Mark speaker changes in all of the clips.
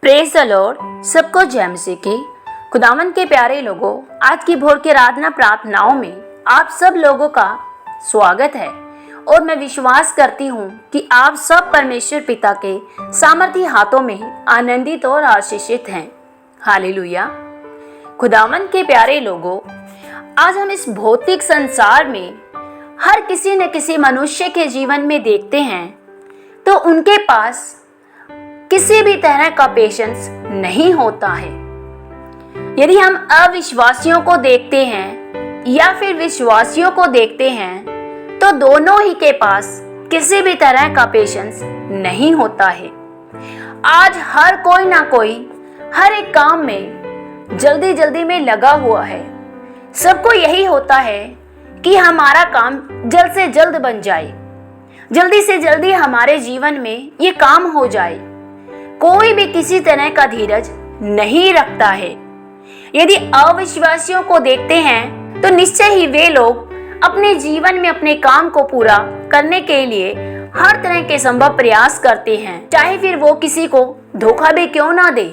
Speaker 1: Praise the Lord. सबको जय मसीह की। खुदावंद के प्यारे लोगों, आज की भोर की आराधना प्रार्थनाओं में आप सब लोगों का स्वागत है और मैं विश्वास करती हूँ कि आप सब परमेश्वर पिता के सामर्थी हाथों में आनंदित और आशीषित हैं। हालेलुया। खुदावंद के प्यारे लोगों, आज हम इस भौतिक संसार में हर किसी न किसी मनुष्य के जीवन में देखते हैं तो उनके पास किसी भी तरह का पेशेंस नहीं होता है। यदि हम अविश्वासियों को देखते हैं या फिर विश्वासियों को देखते हैं तो दोनों ही के पास किसी भी तरह का पेशेंस नहीं होता है। आज हर कोई ना कोई हर एक काम में जल्दी जल्दी में लगा हुआ है। सबको यही होता है कि हमारा काम जल्द से जल्द बन जाए, जल्दी से जल्दी हमारे जीवन में ये काम हो जाए। कोई भी किसी तरह का धीरज नहीं रखता है। यदि अविश्वासियों को देखते हैं तो निश्चय ही वे लोग अपने जीवन में अपने काम को पूरा करने के लिए हर तरह के संभव प्रयास करते हैं, चाहे फिर वो किसी को धोखा भी क्यों ना दे।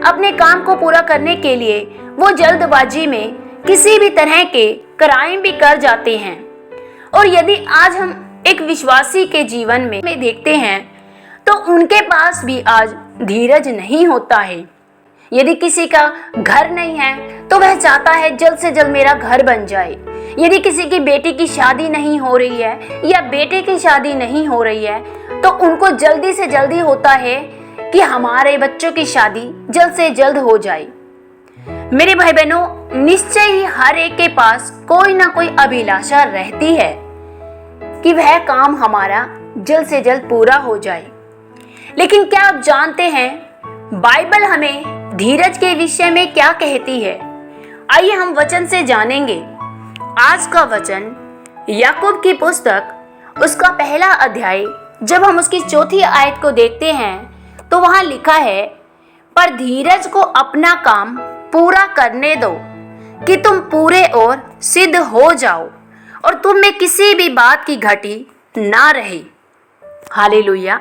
Speaker 1: अपने काम को पूरा करने के लिए वो जल्दबाजी में किसी भी तरह के क्राइम भी कर जाते हैं। और यदि आज हम एक विश्वासी के जीवन में देखते हैं तो उनके पास भी आज धीरज नहीं होता है। यदि किसी का घर नहीं है तो वह चाहता है जल्द से जल्द मेरा घर बन जाए। यदि किसी की बेटी की शादी नहीं हो रही है या बेटे की शादी नहीं हो रही है तो उनको जल्दी से जल्दी होता है कि हमारे बच्चों की शादी जल्द से जल्द हो जाए। मेरे भाई बहनों, निश्चय ही हर एक के पास कोई ना कोई अभिलाषा रहती है कि वह काम हमारा जल्द से जल्द पूरा हो जाए। लेकिन क्या आप जानते हैं बाइबल हमें धीरज के विषय में क्या कहती है? आइए हम वचन से जानेंगे। आज का वचन याकूब की पुस्तक उसका पहला अध्याय, जब हम उसकी चौथी आयत को देखते हैं तो वहां लिखा है, पर धीरज को अपना काम पूरा करने दो कि तुम पूरे और सिद्ध हो जाओ और तुम में किसी भी बात की घटी ना रहे। हालेलुया।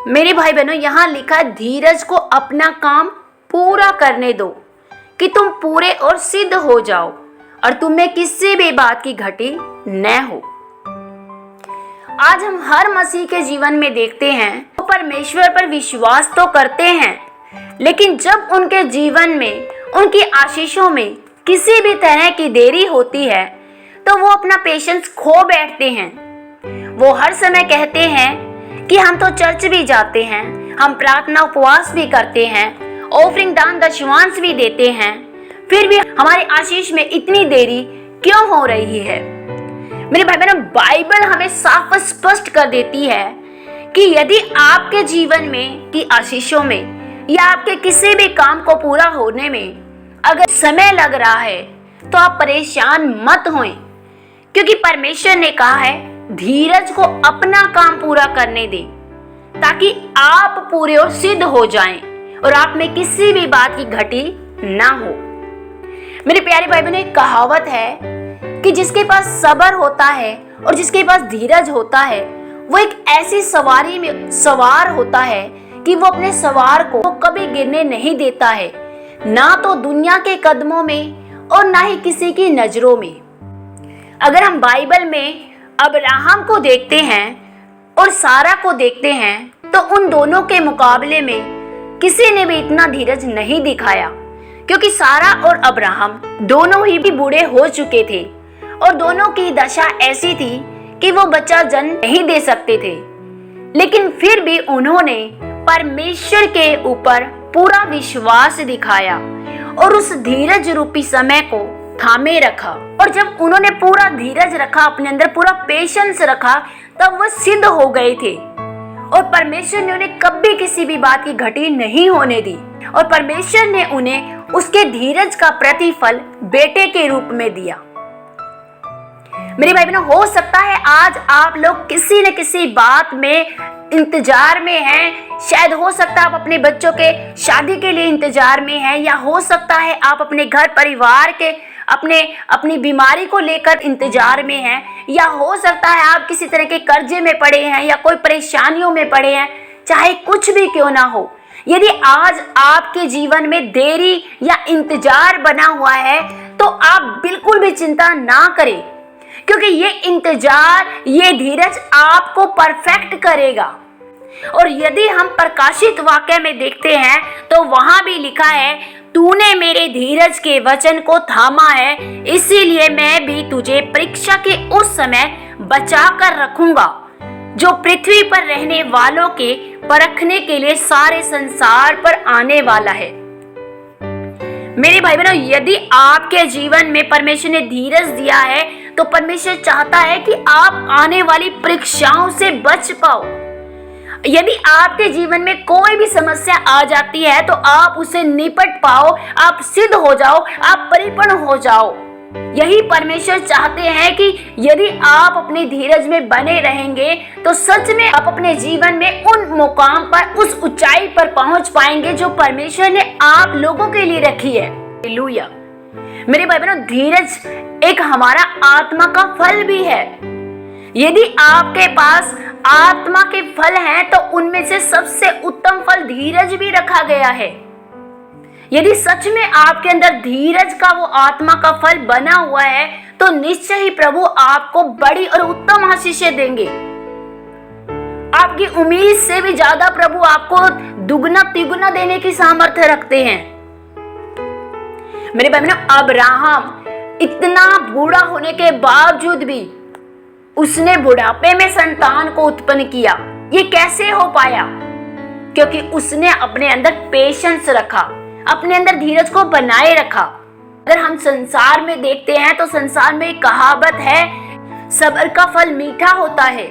Speaker 1: मेरे भाई बहनों, यहाँ लिखा धीरज को अपना काम पूरा करने दो कि तुम पूरे और सिद्ध हो जाओ और तुम में किसी भी बात की घटी न हो। आज हम हर मसीह के जीवन में देखते हैं वो परमेश्वर पर विश्वास तो करते हैं, लेकिन जब उनके जीवन में उनकी आशीषों में किसी भी तरह की देरी होती है तो वो अपना पेशेंस खो बैठते हैं। वो हर समय कहते हैं कि हम तो चर्च भी जाते हैं, हम प्रार्थना उपवास भी करते हैं, ऑफरिंग दान दशमांश भी देते हैं, फिर भी हमारे आशीष में इतनी देरी क्यों हो रही है? मेरे भाई बहनों, बाइबल हमें साफ स्पष्ट कर देती है कि यदि आपके जीवन में की आशीषों में या आपके किसी भी काम को पूरा होने में अगर समय लग रहा है तो आप परेशान मत होएं, क्योंकि परमेश्वर ने कहा है धीरज को अपना काम पूरा करने दें ताकि आप पूरे और सिद्ध हो जाएं और आप में किसी भी बात की घटी ना हो। मेरे प्यारे भाई बहनों, एक कहावत है कि जिसके पास सब्र होता है और जिसके पास धीरज होता है वो एक ऐसी सवारी में सवार होता है कि वो अपने सवार को कभी गिरने नहीं देता है, ना तो दुनिया के कदमों में और ना ही किसी की नजरों में। अगर हम बाइबल में अब्राहम को देखते हैं और सारा को देखते हैं तो उन दोनों के मुकाबले में किसी ने भी इतना धीरज नहीं दिखाया, क्योंकि सारा और अब्राहम दोनों ही बूढ़े हो चुके थे और दोनों की दशा ऐसी थी कि वो बच्चा जन्म नहीं दे सकते थे। लेकिन फिर भी उन्होंने परमेश्वर के ऊपर पूरा विश्वास दिखाया और उस धीरज रूपी समय को थामे रखा। और जब उन्होंने पूरा धीरज रखा, अपने अंदर पूरा पेशेंस रखा, तब वो सिद्ध हो गए थे और परमेश्वर ने उन्हें कभी किसी भी बात की घटी नहीं होने दी और परमेश्वर ने उन्हें उसके धीरज का प्रतिफल बेटे के रूप में दिया। मेरे भाई बहनों, हो सकता है आज आप लोग किसी न किसी बात में इंतजार में हैं। शायद हो सकता है आप अपने बच्चों के शादी के लिए इंतजार में हैं, या हो सकता है आप अपने घर परिवार के अपनी बीमारी को लेकर इंतजार में हैं, या हो सकता है आप किसी तरह के कर्जे में पड़े हैं या कोई परेशानियों में पड़े हैं। चाहे कुछ भी क्यों ना हो, यदि आज आपके जीवन में देरी या इंतजार बना हुआ है तो आप बिल्कुल भी चिंता ना करें, क्योंकि ये इंतजार, ये धीरज आपको परफेक्ट करेगा। और यदि हम प्रकाशित वाक्य में देखते हैं तो वहां भी लिखा है, तूने मेरे धीरज के वचन को थामा है, इसीलिए मैं भी तुझे परीक्षा के उस समय बचा कर रखूंगा जो पृथ्वी पर रहने वालों के परखने के लिए सारे संसार पर आने वाला है। मेरे भाई बहनों, यदि आपके जीवन में परमेश्वर ने धीरज दिया है तो परमेश्वर चाहता है कि आप आने वाली परीक्षाओं से बच पाओ। यदि आपके जीवन में कोई भी समस्या आ जाती है तो आप उसे निपट पाओ, आप सिद्ध हो जाओ, आप परिपूर्ण हो जाओ। यही परमेश्वर चाहते हैं कि यदि आप अपने धीरज में बने रहेंगे तो सच में आप अपने जीवन में उन मुकाम पर, उस ऊंचाई पर पहुंच पाएंगे जो परमेश्वर ने आप लोगों के लिए रखी है। हालेलुया। मेरे भाई बहनों, धीरज एक हमारा आत्मा का फल भी है। यदि आपके पास आत्मा के फल हैं तो उनमें से सबसे उत्तम फल धीरज भी रखा गया है। यदि सच में आपके अंदर धीरज का वो आत्मा का फल बना हुआ है तो निश्चय ही प्रभु आपको बड़ी और उत्तम आशीषें देंगे। आपकी उम्मीद से भी ज्यादा प्रभु आपको दुगना तिगुना देने की सामर्थ्य रखते हैं। मेरे बहनों, अब्राहम इतना बूढ़ा होने के बावजूद भी उसने बुढ़ापे में संतान को उत्पन्न किया। ये कैसे हो पाया? क्योंकि उसने अपने अंदर पेशेंस रखा, अपने अंदर धीरज को बनाए रखा। अगर हम संसार में देखते हैं तो संसार में एक कहावत है, सब्र का फल मीठा होता है।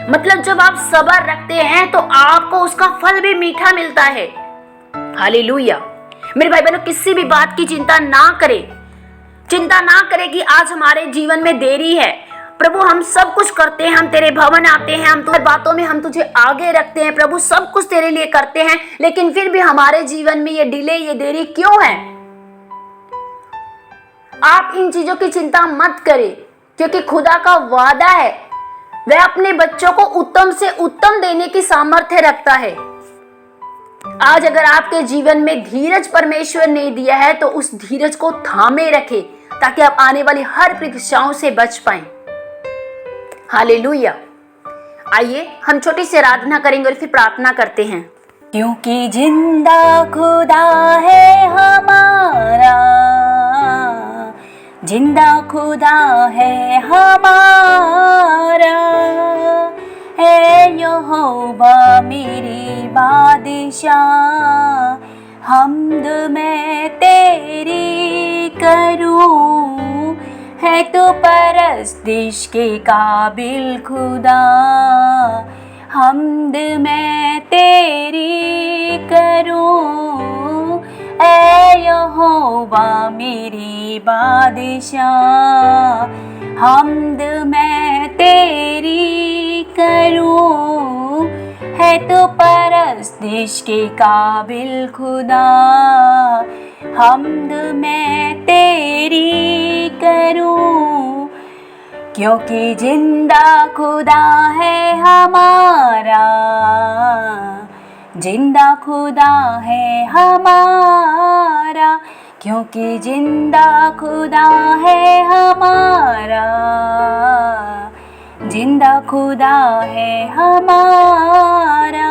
Speaker 1: मतलब जब आप सब्र रखते हैं तो आपको उसका फल भी मीठा मिलता है। हालेलुया। मेरे भाई बहनों, किसी भी बात की चिंता ना करें। चिंता ना करें कि आज हमारे जीवन में देरी है। प्रभु, हम सब कुछ करते हैं, हम तेरे भवन आते हैं, हम तुम्हारी बातों में हम तुझे आगे रखते हैं। प्रभु, सब कुछ तेरे लिए करते हैं, लेकिन फिर भी हमारे जीवन में ये डिले, ये देरी क्यों है? आप इन चीजों की चिंता मत करें, क्योंकि खुदा का वादा है, वह अपने बच्चों को उत्तम से उत्तम देने की सामर्थ्य रखता है। आज अगर आपके जीवन में धीरज परमेश्वर ने दिया है तो उस धीरज को थामे रखें, ताकि आप आने वाली हर परीक्षाओं से बच पाएं। हालेलुया। आइए हम छोटी सी आराधना करेंगे और फिर प्रार्थना करते हैं।
Speaker 2: क्योंकि जिंदा खुदा है हमारा, जिंदा खुदा है हमारा, है यहोवा मेरी बादशाह, हमद मैं तेरी करूं, है तो परस्तिश के काबिल खुदा, हमद मैं तेरी करूं, ऐ यहोवा मेरी बादशाह, हमद मैं तेरी करूं, है तो परस्तिश के काबिल खुदा, हमद मैं तेरी करूं, क्योंकि जिंदा खुदा है हमारा, जिंदा खुदा है हमारा, क्योंकि जिंदा खुदा है हमारा, जिंदा खुदा है हमारा।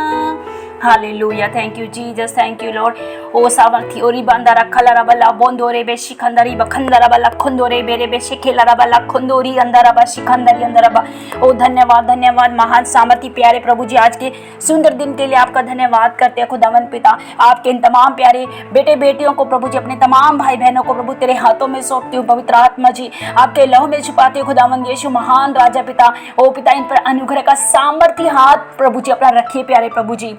Speaker 2: Hallelujah. Thank you Jesus, thank you Lord. ओ सामर्थी ओरी बंदरा खलरा बला बोंदोरे बेशी खंदरी बखंदरा बला खंदोरे बेरे बेशी खेलरा बला खंदोरी अंदरा बा शिखंदरी अंदरा बा। ओ धन्यवाद, धन्यवाद महान सामर्थी प्यारे प्रभु जी, आज के सुंदर दिन के लिए आपका धन्यवाद करते हैं खुदावन पिता। आपके इन तमाम प्यारे बेटे बेटियों को प्रभु जी, अपने तमाम भाई बहनों को प्रभु तेरे हाथों में सौंपती हूँ। पवित्र आत्मा जी आपके लहू में छुपाते हो खुदावन यीशु महान राजा पिता। ओ पिता, इन पर अनुग्रह का सामर्थी हाथ प्रभु जी अपना रखिए प्यारे प्रभु जी।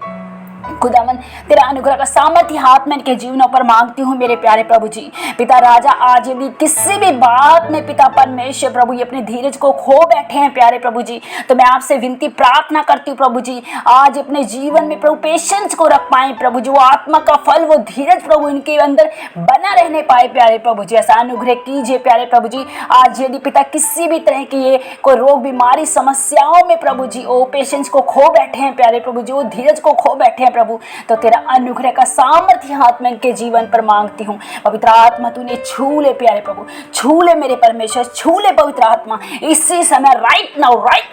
Speaker 2: खुदावन तेरा अनुग्रह का सामर्थ्य हाथ में इनके जीवनों पर मांगती हूँ मेरे प्यारे प्रभु जी। पिता राजा, आज यदि किसी भी बात में पिता परमेश्वर प्रभु ये अपने धीरज को खो बैठे हैं प्यारे प्रभु जी, तो मैं आपसे विनती प्रार्थना करती हूँ प्रभु जी, आज अपने जीवन में प्रभु पेशेंस को रख पाए प्रभु जी, वो आत्मा का फल, वो धीरज प्रभु इनके अंदर बना रहने पाए प्यारे प्रभु जी। ऐसा अनुग्रह कीजिए प्यारे प्रभु जी। आज यदि पिता किसी भी तरह की ये कोई रोग बीमारी समस्याओं में प्रभु जी वो पेशेंस को खो बैठे हैं प्यारे प्रभु जी, वो धीरज को खो बैठे हैं प्रभु, तो तेरा अनुग्रह का सामर्थ्य हाथ में इनके जीवन पर मांगती हूँ। पवित्र आत्मा तूने छू ले प्यारे प्रभु, छू ले मेरे परमेश्वर, छू ले पवित्र आत्मा इसी समय, राइट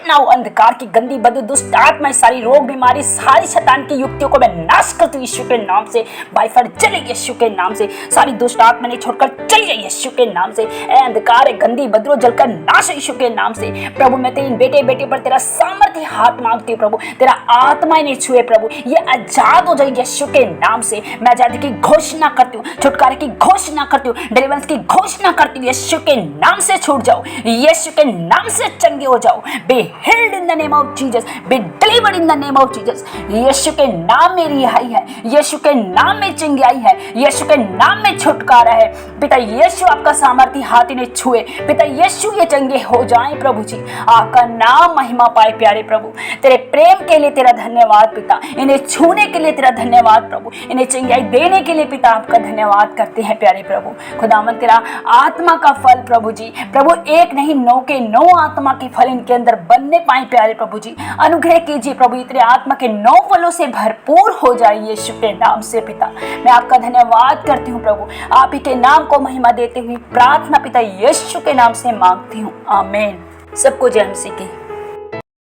Speaker 2: नाउ अंधकार की गंदी बद दुष्ट आत्मा, सारी रोग बीमारी, सारी शैतान की युक्तियों को मैं नाश करती हूँ यीशु के नाम से। बाय फायर चले यीशु के नाम से, सारी दुष्ट आत्मा ने छोड़कर चली जाए यीशु के नाम से। ए अंधकार गंदी बदरो जलकर नाश यीशु के नाम से। प्रभु मैं तेरे बेटे बेटे पर तेरा सामर्थ्य हाथ मांगती हूँ प्रभु, तेरा आत्मा इन्हें छुए प्रभु, ये आजाद हो जाए यीशु के नाम से। मैं आजादी की घोषणा करती हूँ, छुटकारे की घोषणा करती हूँ, डिलीवरेंस की घोषणा करती हूँ। यीशु के नाम से छूट जाओ, यीशु के नाम से चंगे हो जाओ। Be healed in the name of Jesus, be delivered in the name of Jesus. यीशु के नाम में रिहाई है, यीशु के नाम में चंगाई है, यीशु के नाम में छुटकारा है। पिता यीशु आपका सामर्थ्य हाथ इन्हें छुए, पिता यीशु ये चंगे हो जाएं प्रभु जी, आपका नाम महिमा पाए प्यारे प्रभु। तेरे प्रेम के लिए तेरा धन्यवाद पिता, इन्हें छूने के लिए तेरा धन्यवाद प्रभु, इन्हें चंगाई देने के लिए पिता आपका धन्यवाद करते हैं प्यारे प्रभु। खुदावन तेरा आत्मा का फल प्रभु जी, प्रभु एक नहीं 9 के 9 आत्मा के फल इनके अंदर बनने पाए प्यारे प्रभु जी। अनुग्रह कीजिए प्रभु, तेरे आत्मा के 9 फलों से भरपूर हो जाए यीशु के नाम से पिता। मैं आपका धन्यवाद करती हूँ प्रभु, आप ही के नाम को महिमा देते हुए प्रार्थना पिता यीशु के नाम से मांगती हूँ, आमीन। सबको जय मसीह की।